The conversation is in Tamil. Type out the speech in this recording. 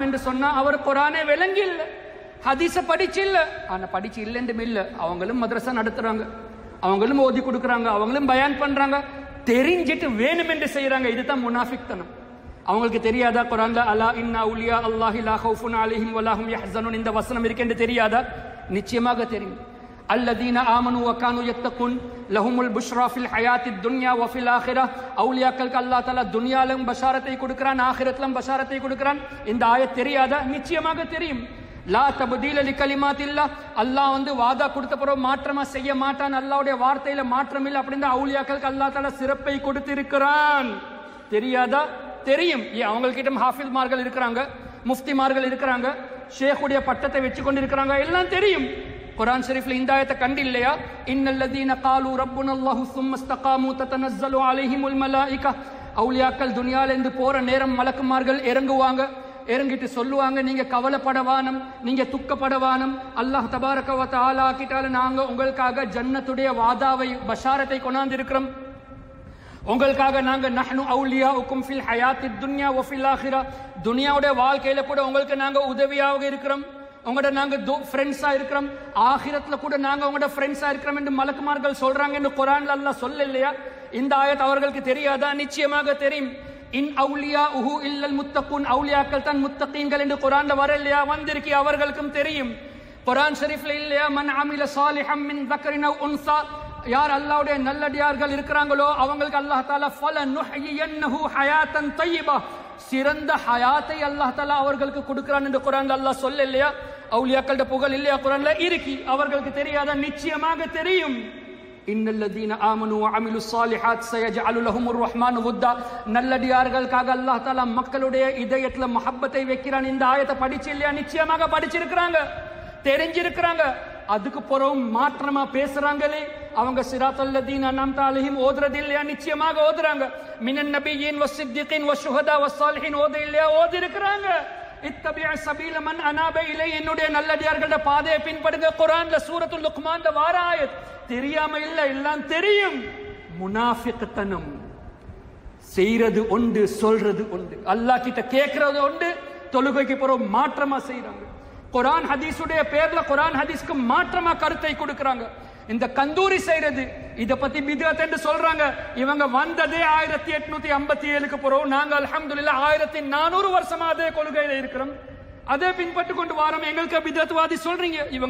என்று சொன்னா அவர் குர்ஆனை விளங்கி இல்ல, ஹதீஸ படிச்சு இல்ல. ஆனா படிச்சு இல்லைன்னு இல்ல, அவங்களும் மதரசா நடத்துறாங்க, அவங்களும் ஓதி கொடுக்குறாங்க, அவங்களும் பயான் பண்றாங்க, தெரிஞ்சிட்டு வேணும் என்று செய்யறாங்க. இதுதான் முனாஃபிக் தனம். அவங்களுக்கு தெரியாதா குர்ஆன்ல அலா இன்னா அவுலியா அல்லாஹி லா ஹவுஃபுன் அலைஹிம் வலா ஹும் யஹ்ஸனூன் இந்த வசனம் இருக்கேன்னு தெரியாதா? நிச்சயமாக தெரியும். அல்லதீன ஆமனு வ கானூ யத்தகுன் லஹுமுல் புஷ்ரா ஃபில் ஹயாத்தித் துன்யா வ ஃபில் ஆখিরাহ. அவுலியாக்களுக்கு அல்லாஹ் தஆலா துன்யாவிலும் பஷாரத்தை கொடுக்கிறான், ஆখিরাத்திலும் பஷாரத்தை கொடுக்கிறான். இந்த ஆயத் தெரியாதா? நிச்சயமாக தெரியும். லா தப்தீல லிகலிமாத்தில்லாஹ், அல்லாஹ் வாதா கொடுத்த பிறகு மாற்றமா செய்ய மாட்டான், அல்லாஹ்வுடைய வார்த்தையில மாற்றம் இல்லை அப்படின்னு அவுலியாக்களுக்கு அல்லாஹ் தஆலா சிறப்பை கொடுத்திருக்கிறான். தெரியாதா? தெரியும். அவங்ககிட்ட ஹாஃபிஸ்மார்கள் இருக்கிறாங்க, முஃப்திமார்கள் இருக்கிறாங்க, ஷேக்குடைய பட்டத்தை வச்சு கொண்டு இருக்கிறாங்க, எல்லாம் தெரியும். குர்ஆன் ஷரீஃப்ல இந்த ஆயத்தை கண்டு இல்லையா? இன்னல்லதீன காலு ரப்புனல்லாஹு ஸும்ம இஸ்தகாமு ததனஸ்ஸலு அலைஹிமுல் மலாயிகா. அவுலியாக்கள் துனியால இருந்து போற நேரம் மலக்குமார்கள் இறங்குவாங்க, இறங்கிட்டு சொல்லுவாங்க, நீங்க கவலைப்படவானம், நீங்க துக்கப்படவானம், அல்லாஹ் தபாரக வ தஆலா கிட்டால நாங்க உங்களுக்காக ஜன்னத்துடைய வாதாவை பஷாரத்தை கொண்டாந்து இருக்கிறோம், உங்களுக்காக நாங்க நஹ்னு அவுலியாஉக்கும் ஃபில் ஹயாத்தித் துன்யா வ ஃபில் ஆখিরাহ, துனியாவுடைய வாழ்க்கையில கூட உங்களுக்கு நாங்க உதவியாக இருக்கிறோம், உங்களோட நாங்க ஃப்ரெண்ட்ஸா இருக்கிறோம், ஆখিরাத்துல கூட நாங்க உங்களோட ஃப்ரெண்ட்ஸா இருக்கிறோம் என்று மலக்குமார்கள் சொல்றாங்க என்று குர்ஆன்ல அல்லாஹ் சொல்லலையா? இந்த ஆயத் அவர்களுக்கு தெரியாதா? நிச்சயமாக தெரியும். இன் அவுலியாஉஹு இல்லல் முத்தகூன், அவுலியாக்கள் தான் முத்தகீன்கள் என்று குர்ஆன்ல வரலையா? வந்திருக்கு, அவர்களுக்கும் தெரியும். குர்ஆன் ஷரீஃப்ல இல்லையா? மன் அமில சாலிஹம் மின் ذكرٍ أو أنثى, யார் அல்லாஹ்வுடைய நல்லடியார்கள் இருக்கிறாங்களோ அவங்களுக்கு அல்லாஹ் தஆலா ஃபலனுஹ்யியன்னஹு ஹயாத்தன் தய்யிபா, சிறந்த ஹயாத்தை அல்லாஹ் தஆலா அவர்களுக்கு கொடுக்கிறான் என்று குர்ஆன்ல அல்லாஹ் சொல்லலையா? அவுலியாக்களோட புகழ் இல்லையா குர்ஆன்ல? இருக்கு, அவர்களுக்கு தெரியாதா? நிச்சயமாக தெரியும். இன்னல்லதீன ஆமனு வ அமிலுஸ் ஸாலிஹாத் சயஜஅலு லஹுமுர் ரஹ்மானு வுத்தா, நல்லடியார்களுக்காக அல்லாஹ் தஆலா மக்களுடைய இதயத்துல மஹப்பத்தை வைக்கிறான். இந்த ஆயத்தை படிச்சு இல்லையா? நிச்சயமாக படிச்சிருக்கிறாங்க, தெரிஞ்சிருக்கிறாங்க. அதுக்கு பிறகும் மாற்றமா பேசுறாங்களே அவங்க சிராத்தல்லதீன அன்அம்த அலைஹிம் ஓதுறது இல்லையா? நிச்சயமாக ஓதுறாங்க. மினன் நபியீன் வஸ்ஸித்தீகின் வஷ்ஷுஹதா வஸ்ஸாலிஹீன் ஓது இல்லையா? ஓதி இருக்கிறாங்க. இத்தபிஅ சபீல மன் அனாப இலை, என்னுடைய நல்லடியார்களோட பாதையை பின்படுங்க. குர்ஆன்ல சூரத்துல் லுக்மான்ல வார ஆயத். தெரியாம இல்ல, எல்லாம் தெரியும். முனாஃபிக்தனம் செய்யறது ஒன்று, சொல்றது ஒன்று, அல்லாஹ் கிட்ட கேட்கறது ஒன்று, தொழுகைக்கு பிறகு மாற்றமா செய்யறாங்க. குர்ஆன் ஹதீஸுடைய பேர்ல குர்ஆன் ஹதீஸ்க்கு மாற்றமா கருத்தை கொடுக்கறாங்க. இந்த கந்தூரி செய்யறது இத பத்தி பித்அத் என்று சொல்றாங்க. இவங்க வந்ததே 1857க்கு பிறகு. நாங்க அல்ஹம்துலில்லாஹ் 1400 வருஷமா அதே கொள்கையில இருக்கிறோம், அதே பின்பற்றி கொண்டு வரோம். எங்களுக்கு பித்அத்வாதி சொல்றீங்க. இவங்க